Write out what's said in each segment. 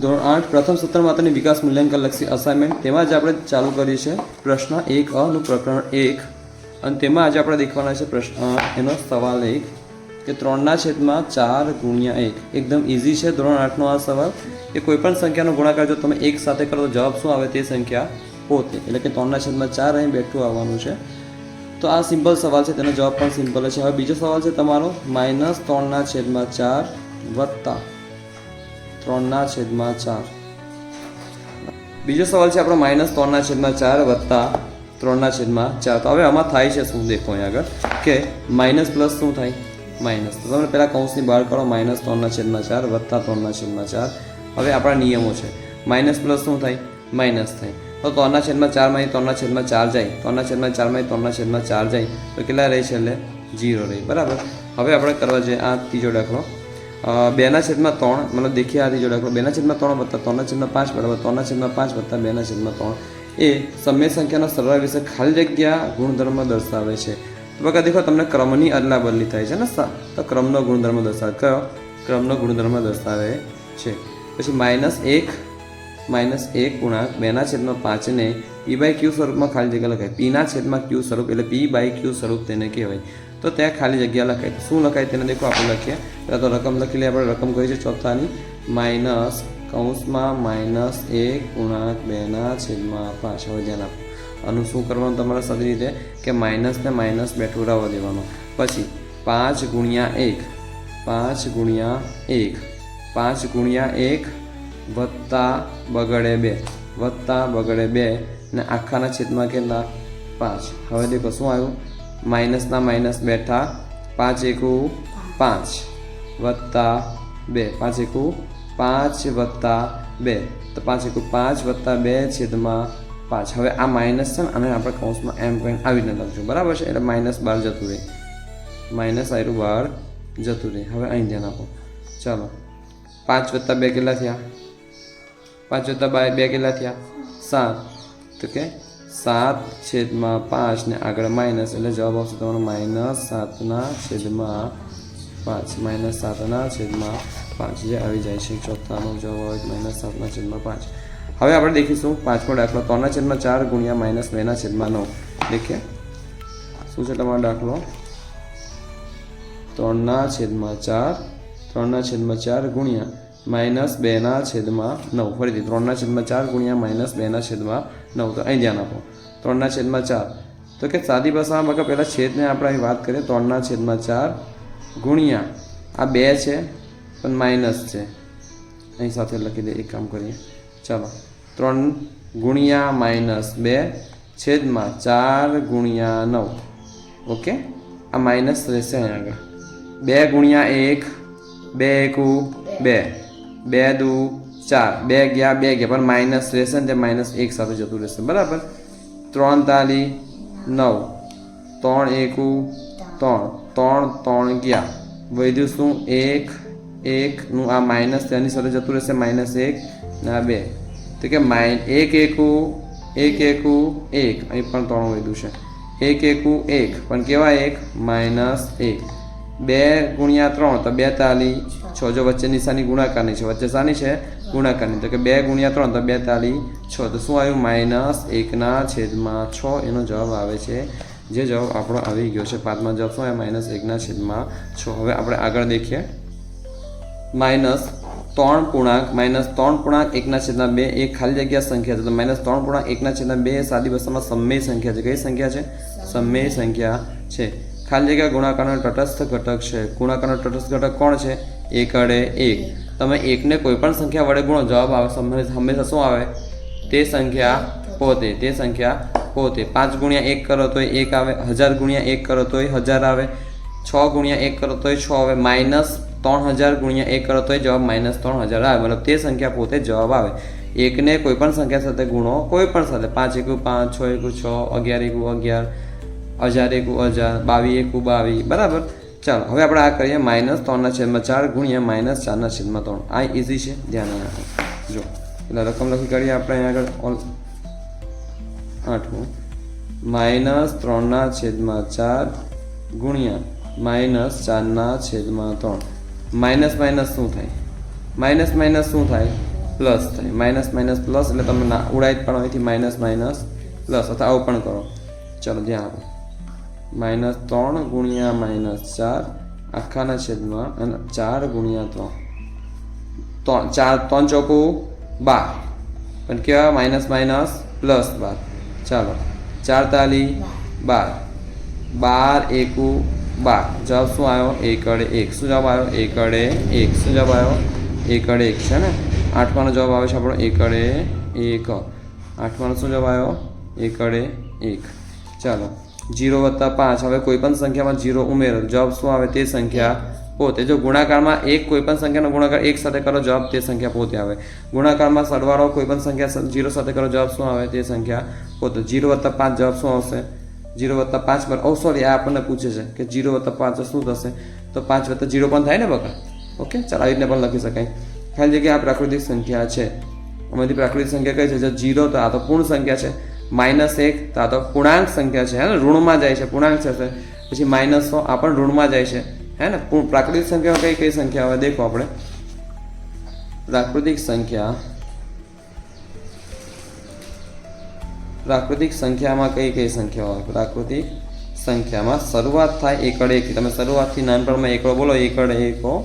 ધોરણ 8 પ્રથમ સત્ર માટેની વિકાસ મૂલ્યાંકન લક્ષી અસાઇનમેન્ટ તેમાં જ આપણે ચાલુ કરી છે પ્રશ્ન 1 નું પ્રકરણ 1 અને તેમાં આજે આપણે દેખવાના છે પ્રશ્ન એનો સવાલ 1 કે 3/4 ગુણ્યા 1 એકદમ ઇઝી છે ધોરણ 8 નો આ સવાલ કે કોઈપણ સંખ્યાનો ગુણાકાર જો તમે 1 સાથે કરો તો જવાબ શું આવે તે સંખ્યા પોતે એટલે કે 3/4 અહીં બેઠું આવવાનું છે। તો આ સિમ્પલ સવાલ છે તેનો જવાબ પણ સિમ્પલ છે। હવે બીજો સવાલ છે તમારો -3/4 વત્તા 3/4 બીજો સવાલ છે આપણો -3/4 વત્તા 3/4 તો હવે આમાં થાય છે શું દેખો અહીં આગળ કે માઇનસ પ્લસ શું થાય માઇનસ તો તમે પહેલાં કૌંસની બહાર કરો -3/4 વત્તા 3/4 હવે આપણા નિયમો છે માઇનસ પ્લસ શું થાય માઇનસ થાય તો 3/4 માંથી 3/4 જાય 3/4 માંથી 3/4 જાય તો કેટલા રહે છે એટલે 0 રહે બરાબર। હવે આપણે કરવા જઈએ આ ત્રીજો દાખલો 2/3 मतलब देखिए आ तीजो दाखलो 2/3 वत्ता 3/5 बराबर 3/5 वत्ता 2/3 ए समय संख्याना सरवाळा विषे खाली जग्या गुणधर्म दर्शावे छे। तो बघा देखो तमने क्रमनी अदला बदली थाय छे ने तो क्रमनो गुणधर्म दर्शावे कयो क्रमनो गुणधर्म दर्शावे छे। पछी -1 गुणांक 2/5 ने p/q स्वरूपमां खाली जग्या लखाय p/q स्वरूप એટલે p/q स्वरूप તેને કહેવાય। तो त्या खाली जग्या लखाय तो शू लखाय तेने देखो आप लखीए पहला तो रकम लखी लीए अपने रकम कही है चौथानी माइनस कौंसमां -1 गुणांक 2/5 હવે ધ્યાન આપો આનું શું કરવાનું તમારે સાદી રીતે કે માઇનસ ને માઇનસ બેઠું રહેવા દેવાનું પછી 5 ગુણ્યા 1 વત્તા બગડે 2 ને આખાના છેદમાં કેટલા 5 હવે દેખો શું આવ્યું माइनसना माइनस बैठा 5 × 5 वत्ता 2 5 × 5 वत्ता 2 तो 5 × 5 वत्ता 2 छेदमा 5 हवे आ माइनस है અને આપણે કૌંસમાં એમ કરીને આવીને લખજો બરાબર છે એટલે માઇનસ 12 જતું રહે માઇનસ આયરું 12 જતું રહે। હવે અહીં ધ્યાન આપો ચાલો 5 વત્તા 2 કેટલા થયા 5 વત્તા 2 કેટલા થયા 7 તો કે 7/5 ने आगे माइनस એટલે જવાબ આવશે તમારો -7/5 જે આવી જાય છે ચોથાનો જવાબ આવે -7/5। હવે આપણે દેખીશું પાંચમો દાખલો 3/4 ગુણ્યા -2/9 દેખીએ શું છે તમારો દાખલો 3/4 ગુણ્યા -2/9 ફરીથી 3/4 गुण્યા -2/9 तो અહીં ધ્યાન આપો 3/4 तो કે સાદી ભાષામાં બકા પહેલાં છેદને આપણે અહીં વાત કરીએ 3/4 ગુણ્યા આ 2 છે પણ માઇનસ છે અહીં સાથે લખી દે એક કામ કરીએ ચાલો 3 ગુણ્યા -2 છેદમાં 4 ગુણ્યા 9 ઓકે આ માઇનસ રહેશે અહીં આગળ 2 ગુણ્યા 1 2 × 2 2 2 4 2 ગયા 2 ગયા પણ માઇનસ રહેશે ને તે -1 સાથે જતું રહેશે બરાબર 3 તાલી 9 3 1 3 3 ગયા વધ્યું શું 1 નું આ માઇનસ તેની સાથે જતું રહેશે -1 ને આ 2 તો કે 1 અહીં પણ 3 વધ્યું છે 1 પણ કેવા 1 -1 2 ગુણ્યા 3 તો 2 તાલી 6 જો વચ્ચે નિશાની ગુણાકારની છે વચ્ચે શાની છે ગુણાકારની તો કે 2 ગુણ્યા 3 તો 2 તાલી 6 તો શું આવ્યું -1/6 એનો જવાબ આવે છે જે જવાબ આપણો આવી ગયો છે પાંચમા જવાબ શું આવે -1/6। હવે આપણે આગળ દેખીએ -3.1/2 એક ખાલી જગ્યા સંખ્યા છે તો -3.1/2 સાદી ભાષામાં સમય સંખ્યા છે કઈ સંખ્યા છે સમય સંખ્યા છે ખાલી જગ્યા ગુણાકારનો તટસ્થ ઘટક છે ગુણાકારનો તટસ્થ ઘટક કોણ છે 1 વડે 1 તમે 1 ને કોઈ પણ સંખ્યા વડે ગુણો જવાબ આવે હંમેશા શું આવે તે સંખ્યા પોતે 5 ગુણ્યા 1 કરો તો 1 આવે 1000 ગુણ્યા 1 કરો તો 1000 આવે 6 ગુણ્યા 1 કરો તો 6 આવે -3000 ગુણ્યા 1 કરો તો જવાબ -3000 આવે મતલબ તે સંખ્યા પોતે જવાબ આવે 1 ને કોઈ પણ સંખ્યા સાથે ગુણો કોઈ પણ સાથે 5 × 5 6 × 6 11 × 11 1000 × 1000 22 × 22 બરાબર। ચાલો હવે આપણે આ કરીએ -3/4 ગુણ્યા -4/3 આ ઇઝી છે ધ્યાન રાખો જો એટલે રકમ લખી કરીએ આપણે આગળ 8 -3/4 ગુણ્યા -4/3 માઇનસ માઇનસ શું થાય પ્લસ થાય, માઇનસ માઇનસ પ્લસ એટલે તમે ના ઉડાઈ જ પણ અહીંથી માઇનસ માઇનસ પ્લસ અથવા આવું પણ કરો. ચાલો ધ્યાન આપો. -3 ગુણ્યા -4 આખાના છેદમાં અને 4 ગુણ્યા 3. 3 ચોકું 12 પણ કેવા માઇનસ માઇનસ પ્લસ 12. ચાલો 4 તાલી 12, 12 એકુ 12. જવાબ શું આવ્યો? 1 વડે 1. શું જવાબ આવ્યો? 1 વડે 1. શું જવાબ આવ્યો? 1 વડે 1 છે ને. 8માનો જવાબ આવે છે આપણો 1 વડે 1. 8માનો શું જવાબ આવ્યો? 1 વડે 1. ચાલો 0 વત્તા 5. હવે કોઈ પણ સંખ્યામાં 0 ઉમેરો, જવાબ શું આવે? તે સંખ્યા પોતે. જો ગુણાકારમાં કોઈ પણ સંખ્યાનો ગુણાકાર 1 સાથે કરો, જવાબ તે સંખ્યા પોતે આવે. ગુણાકારમાં સરવાળો કોઈ પણ સંખ્યા 0 સાથે કરો, જવાબ શું આવે? તે સંખ્યા પોતે. 0 વત્તા 5 જવાબ શું આવશે? 0 વત્તા 5 પર સોરી આ આપણને પૂછે છે કે 0 વત્તા 5 શું થશે? તો 5 વત્તા 0 પણ થાય ને બકા. ઓકે ચાલો આવી રીતે પણ લખી શકાય. ખાલી જગ્યા આ પ્રાકૃતિક સંખ્યા છે. આમાંથી પ્રાકૃતિક સંખ્યા કઈ છે? જો 0 તો આ તો પૂર્ણ સંખ્યા છે, -1 તો આ તો પૂર્ણાંક સંખ્યા છે, હે ને, ઋણમાં જાય છે, પૂર્ણાંક છે. પછી -100 આ પણ ઋણમાં જાય છે, હે ને. પ્રાકૃતિક સંખ્યામાં કઈ કઈ સંખ્યા આવે દેખો આપણે. પ્રાકૃતિક સંખ્યામાં કઈ કઈ સંખ્યાઓ આવે? પ્રાકૃતિક સંખ્યામાં શરૂઆત થાય 1 વડે 1. તમે શરૂઆતથી નાનપણમાં એકડો બોલો, 1 વડે 1,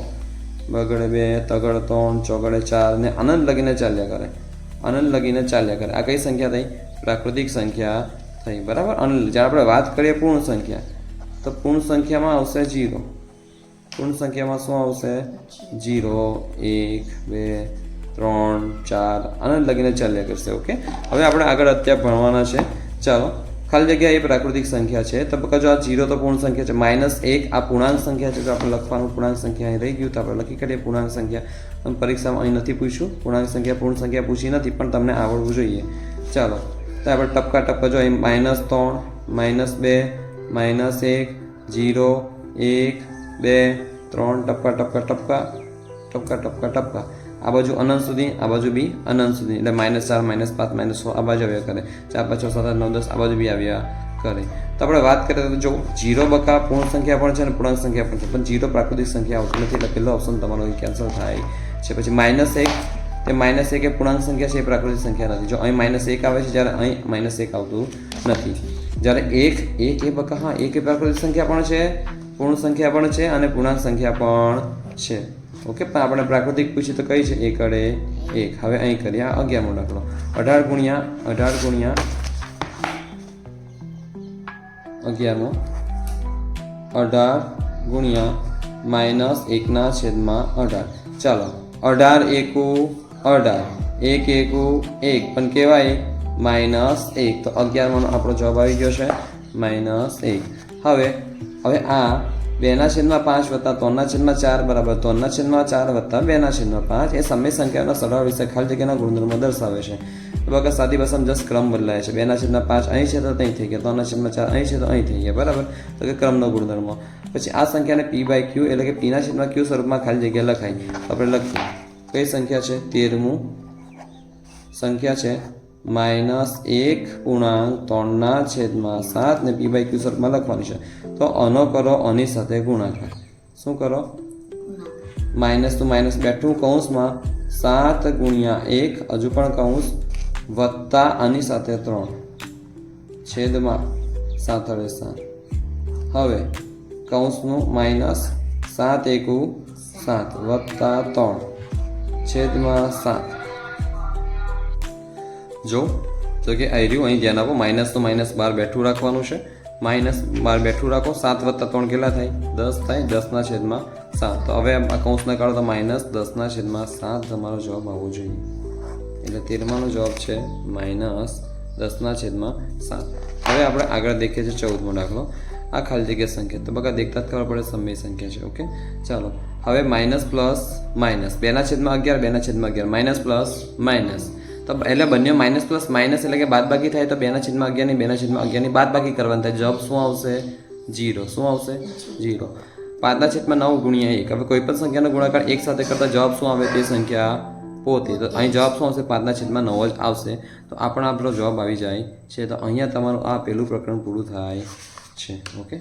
બગડે 2, તગડ 3, ચોગડે 4 ને અનંત લગીને ચાલ્યા કરે. અનંત લગીને ચાલ્યા કરે. આ કઈ સંખ્યા થઈ? પ્રાકૃતિક સંખ્યા થઈ, બરાબર. અને જ્યારે આપણે વાત કરીએ પૂર્ણ સંખ્યા, તો પૂર્ણ સંખ્યામાં આવશે 0. પૂર્ણ સંખ્યામાં શું આવશે? 0, 1, 2, 3, 4 અનંત લગીને ચાલ્યા કરશે. ઓકે હવે આપણે આગળ અત્યારે ભણવાના છે. ચાલો ખાલી જગ્યા એ પ્રાકૃતિક સંખ્યા છે. તો જો આ 0 તો પૂર્ણ સંખ્યા છે, -1 આ પૂર્ણાંક સંખ્યા છે. જો આપણે લખવાનું પૂર્ણાંક સંખ્યા અહીં રહી ગયું તો આપણે લખી કાઢીએ પૂર્ણાંક સંખ્યા. પણ પરીક્ષામાં અહીં નથી પૂછ્યું પૂર્ણાંક સંખ્યા, પૂર્ણ સંખ્યા પૂછી નથી, પણ તમને આવડવું જોઈએ. ચાલો તો આપણે ટપકા ટપકા જો અહીં -3, -2, -1, 0, 1, 2, 3 ટપકા ટપકા ટપકા ટપકા ટપકા ટપકા. આ બાજુ અનંત સુધી, આ બાજુ બી અનંત સુધી, એટલે -4, -5, -6 આ બાજુ આવ્યા કરે. 4, 5, 6, 7, 8, 9, 10 આ બાજુ બી આવ્યા કરે. તો આપણે વાત કરીએ તો જો 0 બકા પૂર્ણ સંખ્યા પણ છે અને પૂર્ણાંક સંખ્યા પણ છે, પણ 0 પ્રાકૃતિક સંખ્યા આવતી નથી, એટલે પહેલો ઓપ્શન તમારો કેન્સલ થાય છે. પછી -1 તે -1 એ પૂર્ણાંક સંખ્યા છે, એ પ્રાકૃતિક સંખ્યા નથી. જો અહીં -1 આવે છે, જ્યારે અહીં -1 આવતું નથી. જ્યારે 1 એ બકા હા 1 એ પ્રાકૃતિક સંખ્યા પણ છે, પૂર્ણ સંખ્યા પણ છે અને પૂર્ણાંક સંખ્યા પણ છે. ઓકે પણ આપણે પ્રાકૃતિક પૂછી તો કઈ છે? 1 વડે 1. હવે અહીં કરીએ આ 11મો દાખલો. 18 ગુણ્યા 11મો 18 ગુણ્યા -1/18. ચાલો 18 એકુ 18, 1 એકુ 1 પણ કેવાય -1. તો 11માનો આપણો જવાબ આવી ગયો છે -1. હવે આ 2/5 વત્તા 3/4 બરાબર 3/4 વત્તા 2/5 એ સમય સંખ્યાના સરળ વિશે ખાલી જગ્યાના ગુણધર્મો દર્શાવે છે. તો બકા સાદી ભાષામાં જસ્ટ ક્રમ બદલાય છે. 2/5 અહીં છે તો અહીં થઈ ગયા, 3/4 અહીં છે તો અહીં થઈ ગયા, બરાબર. તો કે ક્રમનો ગુણધર્મો. પછી આ સંખ્યાને P/Q એટલે કે P/Q સ્વરૂપમાં ખાલી જગ્યા લખાય. આપણે લખીએ કઈ સંખ્યા છે? 13મું સંખ્યા છે -1/3/7 ને P/Q સ્વરૂપમાં લખવાની છે. તો આનો કરો આની સાથે ગુણાકાર. શું કરો? માઇનસ તો માઇનસ બેઠું કૌંસમાં 7 ગુણ્યા 1 હજુ પણ કૌંસ વત્તા આની સાથે 3 છેદમાં 7/7. હવે કૌંસનું -7 એકુ 7 વત્તા 3 છેદમાં 7. જો તો કે આવી રહ્યું અહીં ધ્યાન આપો. માઇનસ તો માઇનસ 12 બેઠું રાખવાનું છે. -12 બેઠું રાખો. 7 વત્તા 3 કેટલા થાય? 10 થાય. 10/7. તો હવે આ કૌંસને કાઢો તો -10/7 તમારો જવાબ આવવો જોઈએ. એટલે 13માનો જવાબ છે -10/7. હવે આપણે આગળ દેખીએ છીએ 14મો દાખલો. આ ખાલી જગ્યા સંખ્યા. તો બકા દેખતા જ ખબર પડે સમય સંખ્યા છે. ઓકે ચાલો હવે minus plus minus 2/11 2/11 minus plus minus. તો એટલે બંને માઇનસ પ્લસ માઇનસ એટલે કે બાદબાકી થાય તો 2/11 ની 2/11 ની બાદબાકી કરવાની થાય. જવાબ શું આવશે? 0. શું આવશે? 0. 5/9 ગુણ્યા 1. હવે કોઈ પણ સંખ્યાનો ગુણાકાર 1 સાથે કરતા જવાબ શું આવે? તે સંખ્યા પોતે. તો અહીં જવાબ શું આવશે? 5/9 જ આવશે. તો આપણો જવાબ આવી જાય છે. તો અહીંયા તમારું આ પહેલું પ્રકરણ પૂરું થાય છે. ઓકે.